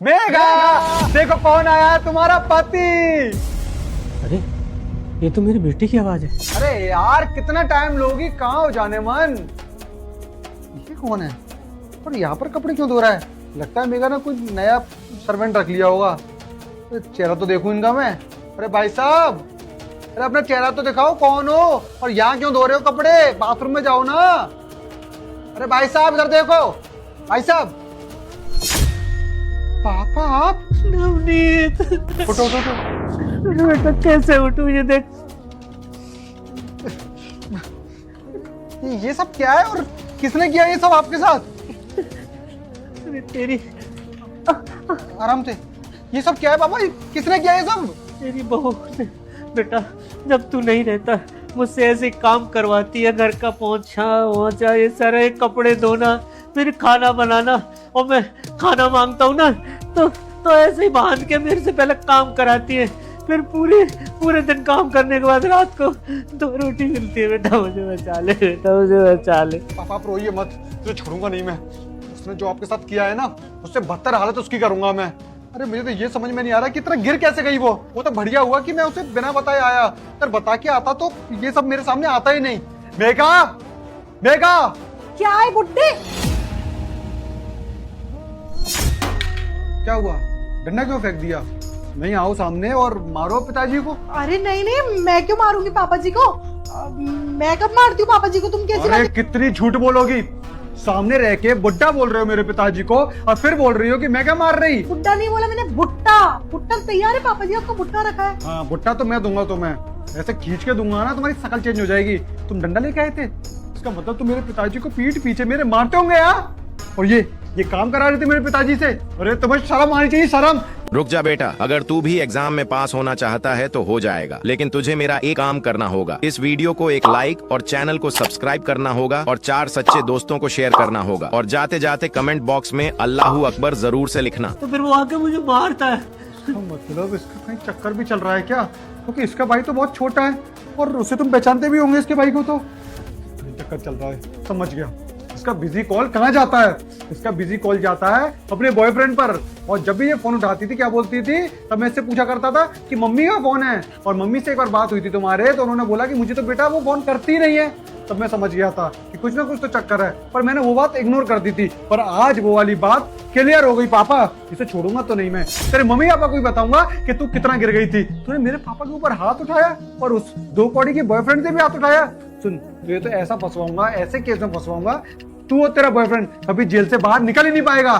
मेघा, देखो कौन आया है, तुम्हारा पति। अरे ये तो मेरी बेटी की आवाज है। अरे यार कितना टाइम लोगी, कहाँ हो जाने मन। ये कौन है और यहाँ पर कपड़े क्यों धो रहा है? लगता है मेघा ना कुछ नया सर्वेंट रख लिया होगा। चेहरा तो देखूं इनका मैं। अरे भाई साहब, अरे अपना चेहरा तो दिखाओ, कौन हो और यहाँ क्यों धो रहे हो कपड़े? बाथरूम में जाओ ना। अरे भाई साहब इधर देखो। भाई साहब, पापा आप? नवनीत, उठो उठो उठो। बेटा कैसे उठूं? ये देख। ये सब क्या है और किसने किया ये सब आपके साथ? अरे तेरी आराम से। ये सब क्या है पापा, किसने किया ये सब? तेरी बहू ने बेटा, जब तू नहीं रहता मुझसे ऐसे काम करवाती है, घर का पोंछा ये सारे कपड़े धोना, फिर खाना बनाना, और मैं खाना मांगता हूँ ना तो ऐसे ही बांध के मेरे से पहले काम कराती है, फिर पूरे दिन काम करने के बाद रात को 2 रोटी मिलती है। बेटा मुझे बचा ले, बेटा मुझे बचा ले। पापा आप रोइए मत, तुझे छोड़ूंगा नहीं मैं। उसने जो आपके साथ किया है ना, उससे बदतर हालत उसकी करूंगा मैं। अरे मुझे तो ये समझ में नहीं आ रहा कि इतना गिर कैसे गई वो तो बढ़िया हुआ कि मैं उसे बिना बताए आया। अगर बता के आता तो ये सब मेरे सामने आता ही नहीं। मेघा, मेघा। क्या है बुड्ढे? क्या हुआ? डंडा क्यों फेंक दिया? नहीं आओ सामने और मारो पिताजी को। अरे नहीं नहीं, मैं क्यों मारूंगी पापा जी को? मैं कब मारती हूँ पापा जी को? तुम कैसी अरे बात? कितनी झूठ बोलोगी। सामने रह के बुड्ढा बोल रहे हो मेरे पिताजी को और फिर बोल रही हो कि मैं क्या मार रही। बुड्ढा नहीं बोला मैंने, भुट्टा। भुट्टा तैयार है पापा जी, आपको भुट्टा रखा है। हाँ भुट्टा तो मैं दूंगा तुम्हें, ऐसे खींच के दूंगा ना तुम्हारी शकल चेंज हो जाएगी। तुम डंडा लेके आए थे, इसका मतलब तुम मेरे पिताजी को पीठ पीछे मेरे मारते होंगे यार। और ये काम करा रहे थे मेरे पिताजी से। अरे तुम्हें शर्म आनी चाहिए, शर्म। रुक जा बेटा, अगर तू भी एग्जाम में पास होना चाहता है तो हो जाएगा, लेकिन तुझे मेरा एक काम करना होगा। इस वीडियो को एक लाइक और चैनल को सब्सक्राइब करना होगा और 4 सच्चे दोस्तों को शेयर करना होगा, और जाते जाते कमेंट बॉक्स में अल्लाहू अकबर जरूर से लिखना। तो फिर वो आके मुझे मारता है। मतलब इसका कहीं चक्कर भी चल रहा है क्या? क्योंकि इसका भाई तो बहुत छोटा है और उसे तुम पहचानते भी होंगे इसके भाई को, तो चक्कर चल रहा है। समझ गया। इसका बिजी कॉल कहाँ जाता है? इसका बिजी कॉल जाता है अपने बॉयफ्रेंड पर। और जब भी ये फोन उठाती थी क्या बोलती थी? तब मैं इससे पूछा करता था कि मम्मी का फोन है। और मम्मी से एक बार बात हुई थी तुम्हारे, तो उन्होंने बोला कि मुझे तो बेटा वो फोन करती नहीं है। तब मैं समझ गया था कि कुछ ना कुछ तो चक्कर है, पर मैंने वो बात इग्नोर कर दी थी। पर आज वो वाली बात क्लियर हो गई। पापा इसे छोड़ूंगा तो नहीं मैं। तेरे मम्मी पापा को भी बताऊंगा कि तू कितना गिर गई थी। तूने मेरे पापा के ऊपर हाथ उठाया और उस 2 कौड़ी के बॉयफ्रेंड से भी हाथ उठाया। सुन, तुझे तो ऐसा फंसवाऊंगा, ऐसे केस में फंसवाऊंगा, तू और तेरा बॉयफ्रेंड कभी जेल से बाहर निकल ही नहीं पाएगा।